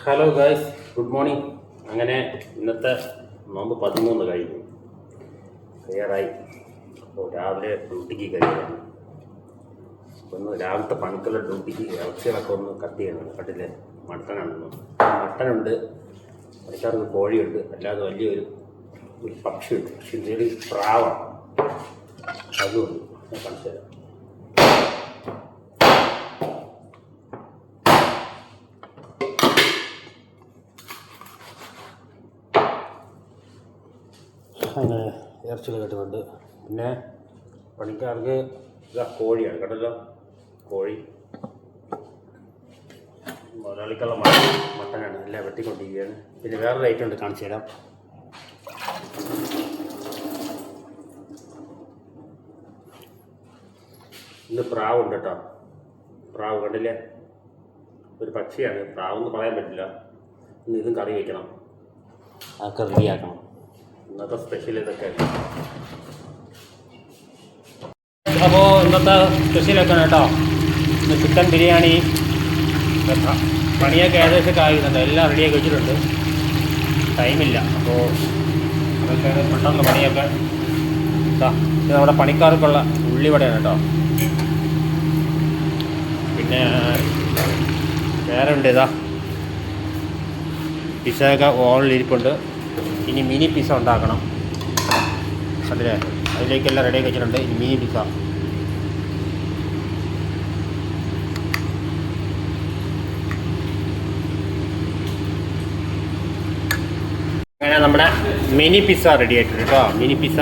Hello guys, good morning. അങ്ങനെ ഇന്നത്തെ നോമ്പ് 13 കഴിഞ്ഞു, ക്ലിയറായി. അപ്പോൾ രാവിലെ ഡ്യൂട്ടിക്ക് കഴിയാണ്. ഒന്ന് രാവിലത്തെ പണിക്കുള്ള ഡ്യൂട്ടിക്ക് ഇറച്ചികളൊക്കെ ഒന്ന് കട്ട് ചെയ്യണം. കട്ടിലെ മട്ടനാണെന്ന്, മട്ടനുണ്ട്, പണിക്കാർക്ക് കോഴിയുണ്ട്, അല്ലാതെ വലിയൊരു പക്ഷിയുണ്ട്. പക്ഷെ ഇതൊരു പ്രാവാണ്, അതുകൊണ്ട് ഞാൻ കാണിച്ചു തരാം. അങ്ങനെ ഇറച്ചികൾ കിട്ടുന്നുണ്ട്. പിന്നെ പണിക്കാർക്ക് ഇതാ കോഴിയാണ് കേട്ടല്ലോ, കോഴി. മുതലാളിക്കുള്ള മട്ടനാണ്, എല്ലാം വെട്ടിക്കൊണ്ടിരിക്കുകയാണ്. പിന്നെ വേറൊരു ഐറ്റം ഉണ്ട്, കാണിച്ചു തരാം. ഇന്ന് പ്രാവുണ്ട് കേട്ടോ, പ്രാവ് കണ്ടില്ലേ, ഒരു പക്ഷിയാണ്. പ്രാവെന്ന് പറയാൻ പറ്റില്ല. ഇന്ന് ഇതും കറി വയ്ക്കണം, അതൊക്കെ റെഡിയാക്കണം. ഇന്നത്തെ സ്പെഷ്യൽ ഇതൊക്കെ. അപ്പോൾ ഇന്നത്തെ സ്പെഷ്യലൊക്കെ കേട്ടോ, ഇന്ന് ചിക്കൻ ബിരിയാണി. പണിയൊക്കെ ഏകദേശമൊക്കെ ആയിരുന്നുണ്ട്, എല്ലാം റെഡിയാക്കി വെച്ചിട്ടുണ്ട്. ടൈമില്ല, അപ്പോൾ അതൊക്കെ പെട്ടെന്ന് പണിയൊക്കെ. ഇത് നമ്മുടെ പണിക്കാർക്കുള്ള ഉള്ളിവടയാണ് കേട്ടോ. പിന്നെ വേറെ ഉണ്ട്, ഇതാ പിസ്സയൊക്കെ ഓവനിലിരിപ്പുണ്ട്. ഇനി മിനി പിസ്സ ഉണ്ടാക്കണം. അതിലെ അതിലേക്കെല്ലാം റെഡിയാക്കി വെച്ചിട്ടുണ്ട്. ഇനി മിനി പിസ്സ. അങ്ങനെ നമ്മുടെ മിനി പിസ്സ റെഡി ആയിട്ടുണ്ട് കേട്ടോ. മിനി പിസ്സ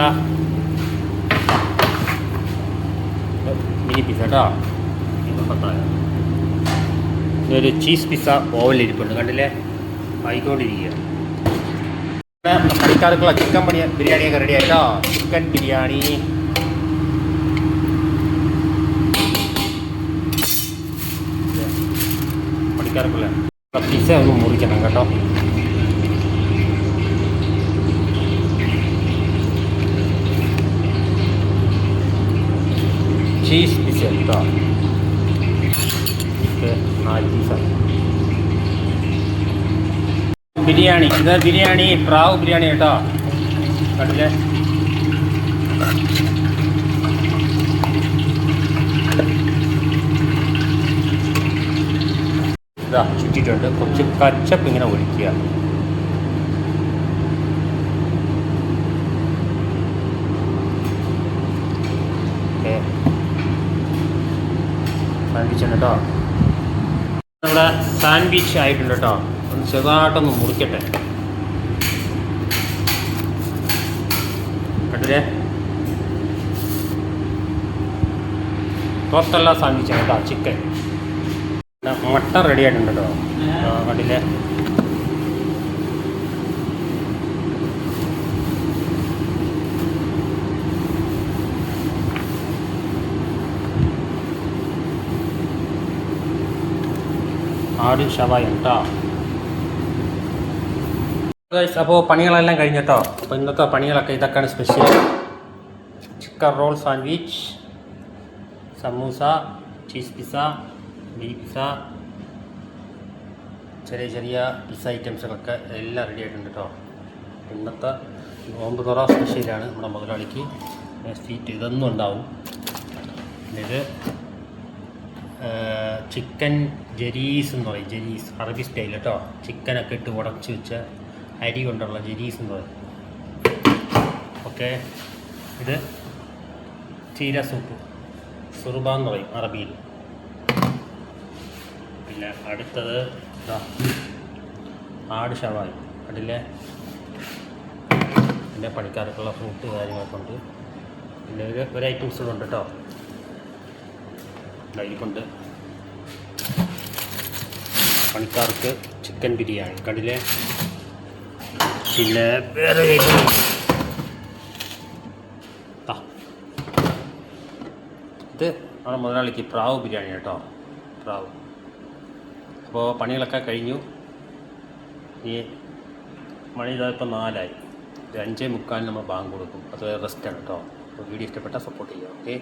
കേട്ടോ. ഇതൊരു ചീസ് പിസ്സ ഓവനിലിരിപ്പുണ്ട്, കണ്ടില്ലേ, ആയിക്കൊണ്ടിരിക്കുക. പണിക്കാർക്കുള്ള ചിക്കൻ ബിരിയാണിയൊക്കെ റെഡി ആയിട്ടോ. ചിക്കൻ ബിരിയാണി, പണിക്കാർക്കുള്ള പിസ്സ ഒന്ന് മുറിക്കണം കേട്ടോ. ചീസ് പിസ്സ കേട്ടോ, 4 പീസ. ബിരിയാണി, ഇത് ബിരിയാണി, പ്രാവ് ബിരിയാണി കേട്ടോ, കണ്ടില്ലേ. ഇതാ ചുറ്റിട്ടുണ്ട്. കുറച്ച് കച്ചപ്പ് ഇങ്ങനെ ഒഴിക്കുക. ഓക്കെ, സാൻഡ്വിച്ച് ഉണ്ട് കേട്ടോ. നമ്മുടെ സാൻഡ്വിച്ച് ആയിട്ടുണ്ട് കേട്ടോ. ഒന്ന് ചെറുതായിട്ടൊന്ന് മുറിക്കട്ടെ, കണ്ടില്ലേ. പുറത്തുള്ള സാൻഡ്വിച്ചാണ് കേട്ടോ, ചിക്കൻ. മട്ടൻ റെഡി ആയിട്ടുണ്ട് കേട്ടോ, കണ്ടില്ലേ. ആട് ഷവായ കേട്ടോ. അപ്പോൾ പണികളെല്ലാം കഴിഞ്ഞിട്ടോ. അപ്പോൾ ഇന്നത്തെ പണികളൊക്കെ ഇതൊക്കെയാണ് special. Chicken roll sandwich, samosa, cheese pizza, mini pizza, ചെറിയ ചെറിയ പിസ്സ ഐറ്റംസുകളൊക്കെ എല്ലാം റെഡി ആയിട്ടുണ്ട് കേട്ടോ. ഇന്നത്തെ നോമ്പ് തുറ സ്പെഷ്യലാണ് നമ്മുടെ മുതലാളിക്ക്. സ്വീറ്റ് ഇതൊന്നും ഉണ്ടാവും. ഇത് ചിക്കൻ ജരീസ് എന്ന് പറയും, ജരീസ് അറബി സ്റ്റൈൽ കേട്ടോ. ചിക്കനൊക്കെ ഇട്ട് ഉടച്ച് വെച്ച അരി കൊണ്ടുള്ള ജരീസ് എന്ന് പറയും. ഓക്കെ, ഇത് ചീര സൂപ്പ്, സുറുബ എന്ന് പറയും അറബിയിൽ. പിന്നെ അടുത്തത് ആട് ഷവായി, അതിലെ പിന്നെ പണിക്കാർക്കുള്ള ഫ്രൂട്ട് കാര്യങ്ങളൊക്കെ ഉണ്ട്. പിന്നെ ഒരു ഐറ്റംസ് ഉണ്ട് കേട്ടോ, ഡൈലിക്കൊണ്ട്. പണിക്കാർക്ക് ചിക്കൻ ബിരിയാണി കണ്ടില്ലേ. പിന്നെ വേറെ ഇത് നമ്മുടെ മുതലാളിക്ക് പ്രാവ് ബിരിയാണി കേട്ടോ, പ്രാവ്. അപ്പോൾ പണികളൊക്കെ കഴിഞ്ഞു. ഈ മണി ഇതായപ്പോൾ 4 ആയി. 5:45 നമ്മൾ ബാങ്ക് കൊടുക്കും. അത് റെസ്റ്റാണ് കേട്ടോ. അപ്പോൾ വീഡിയോ ഇഷ്ടപ്പെട്ടാൽ സപ്പോർട്ട് ചെയ്യുക. ഓക്കെ.